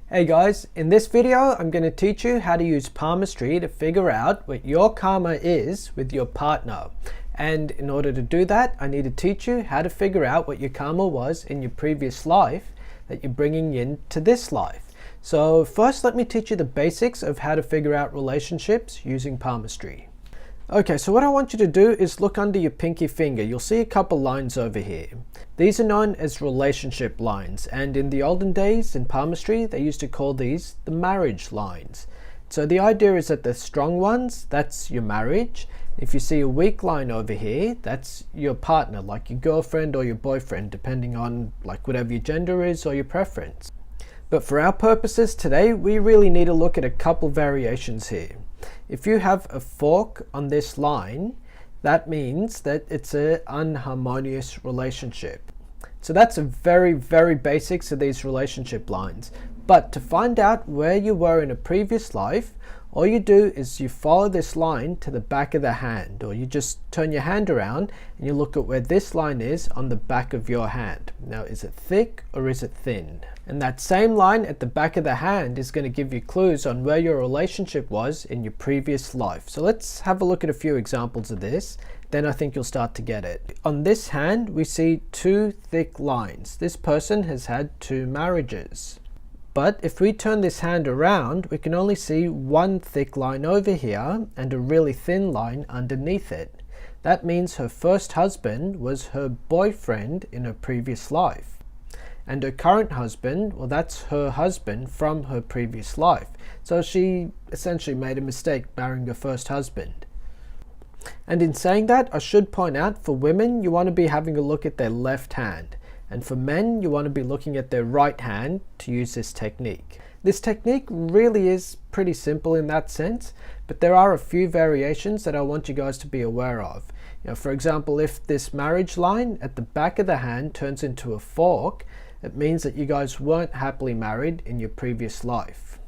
Hey guys, in this video I'm going to teach you how to use palmistry to figure out what your karma is with your partner. And in order to do that, I need to teach you how to figure out what your karma was in your previous life that you're bringing into this life. So first, let me teach you the basics of how to figure out relationships using palmistry. Okay, so what I want you to do is look under your pinky finger. You'll see a couple lines over here. These are known as relationship lines, and in the olden days in palmistry they used to call these the marriage lines. So the idea is that the strong ones, that's your marriage. If you see a weak line over here, that's your partner, like your girlfriend or your boyfriend, depending on like whatever your gender is or your preference. But for our purposes today, we really need to look at a couple variations here. If you have a fork on this line, that means that it's an unharmonious relationship. So that's a very basics of these relationship lines. But to find out where you were in a previous life, all you do is you follow this line to the back of the hand, or you just turn your hand around and you look at where this line is on the back of your hand. Now, is it thick or is it thin? And that same line at the back of the hand is going to give you clues on where your relationship was in your previous life. So let's have a look at a few examples of this. Then I think you'll start to get it. On this hand, we see two thick lines. This person has had two marriages. But if we turn this hand around, we can only see one thick line over here and a really thin line underneath it. That means her first husband was her boyfriend in her previous life. And her current husband, well, that's her husband from her previous life. So she essentially made a mistake marrying her first husband. And in saying that, I should point out, for women, you want to be having a look at their left hand. And for men, you want to be looking at their right hand to use this technique. This technique really is pretty simple in that sense, but there are a few variations that I want you guys to be aware of. For example, if this marriage line at the back of the hand turns into a fork, it means that you guys weren't happily married in your previous life.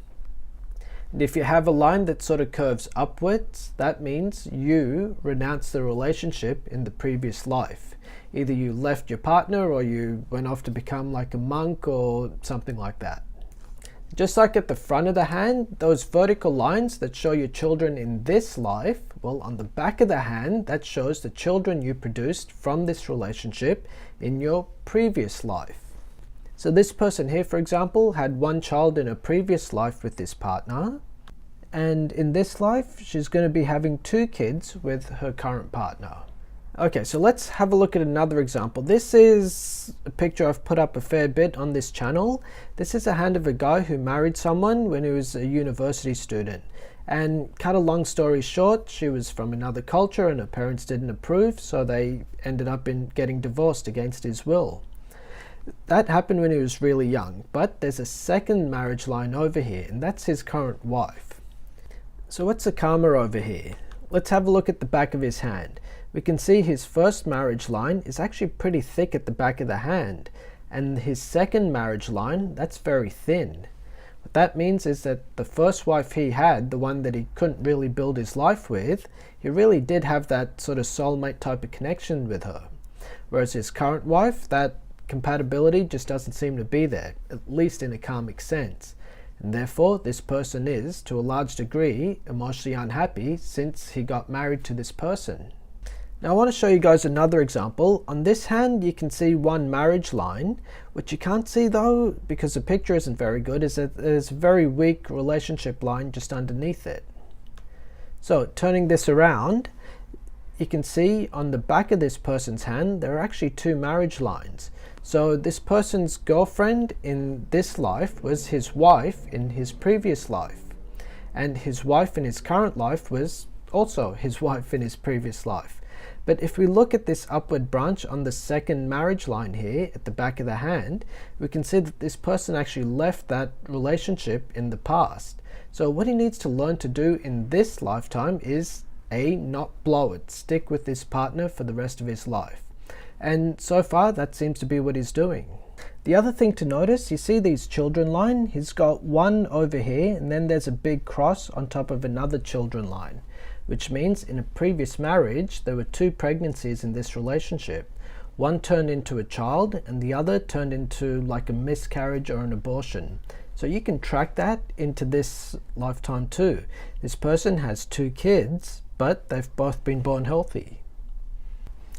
And if you have a line that sort of curves upwards, that means you renounced the relationship in the previous life. Either you left your partner or you went off to become like a monk or something like that. Just like at the front of the hand, those vertical lines that show your children in this life, well, on the back of the hand, that shows the children you produced from this relationship in your previous life. So this person here, for example, had one child in a previous life with this partner, and in this life she's going to be having two kids with her current partner. Okay, so let's have a look at another example. This is a picture I've put up a fair bit on this channel. This is a hand of a guy who married someone when he was a university student. And cut a long story short, she was from another culture and her parents didn't approve, so they ended up in getting divorced against his will. That happened when he was really young, but there's a second marriage line over here, and that's his current wife. So what's the karma over here? Let's have a look at the back of his hand. We can see his first marriage line is actually pretty thick at the back of the hand, and his second marriage line, that's very thin. What that means is that the first wife he had, the one that he couldn't really build his life with, he really did have that sort of soulmate type of connection with her. Whereas his current wife, that compatibility just doesn't seem to be there, at least in a karmic sense. And therefore, this person is, to a large degree, emotionally unhappy since he got married to this person. Now I want to show you guys another example. On this hand, you can see one marriage line. What you can't see though, because the picture isn't very good, is that there's a very weak relationship line just underneath it. So turning this around, you can see on the back of this person's hand, there are actually two marriage lines. So this person's girlfriend in this life was his wife in his previous life. And his wife in his current life was also his wife in his previous life. But if we look at this upward branch on the second marriage line here at the back of the hand, we can see that this person actually left that relationship in the past. So what he needs to learn to do in this lifetime is not blow it, stick with this partner for the rest of his life. And so far, that seems to be what he's doing. The other thing to notice, you see these children line? He's got one over here, and then there's a big cross on top of another children line, which means in a previous marriage, there were two pregnancies in this relationship. One turned into a child, and the other turned into like a miscarriage or an abortion. So you can track that into this lifetime too. This person has 2 kids, but they've both been born healthy.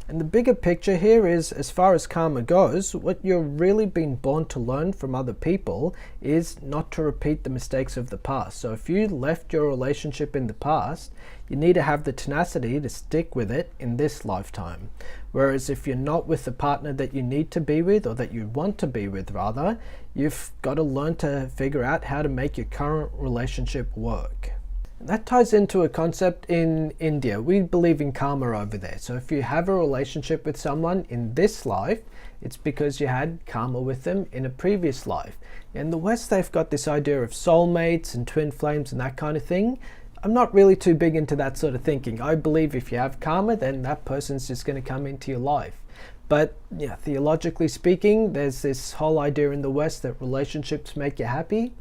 And the bigger picture here is, as far as karma goes, what you're really being born to learn from other people is not to repeat the mistakes of the past. So if you left your relationship in the past, you need to have the tenacity to stick with it in this lifetime. Whereas if you're not with the partner that you need to be with, or that you want to be with rather, you've got to learn to figure out how to make your current relationship work. That ties into a concept in India. We believe in karma over there. So if you have a relationship with someone in this life, it's because you had karma with them in a previous life. In the West, they've got this idea of soulmates and twin flames and that kind of thing. I'm not really too big into that sort of thinking. I believe if you have karma, then that person's just going to come into your life. But yeah, theologically speaking, there's this whole idea in the West that relationships make you happy.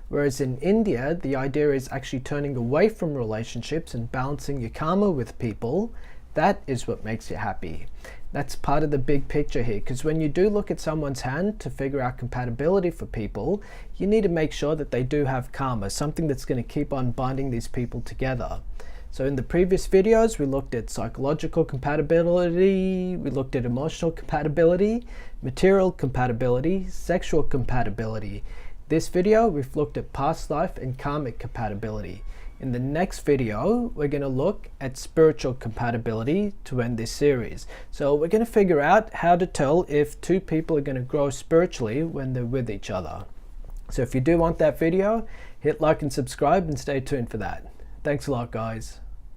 Whereas in India, the idea is actually turning away from relationships and balancing your karma with people. That is what makes you happy. That's part of the big picture here, because when you do look at someone's hand to figure out compatibility for people, you need to make sure that they do have karma, something that's going to keep on binding these people together. So in the previous videos, we looked at psychological compatibility, we looked at emotional compatibility, material compatibility, sexual compatibility. This video, we've looked at past life and karmic compatibility. In the next video, we're going to look at spiritual compatibility to end this series. So we're going to figure out how to tell if 2 people are going to grow spiritually when they're with each other. So if you do want that video, hit like and subscribe and stay tuned for that. Thanks a lot, guys.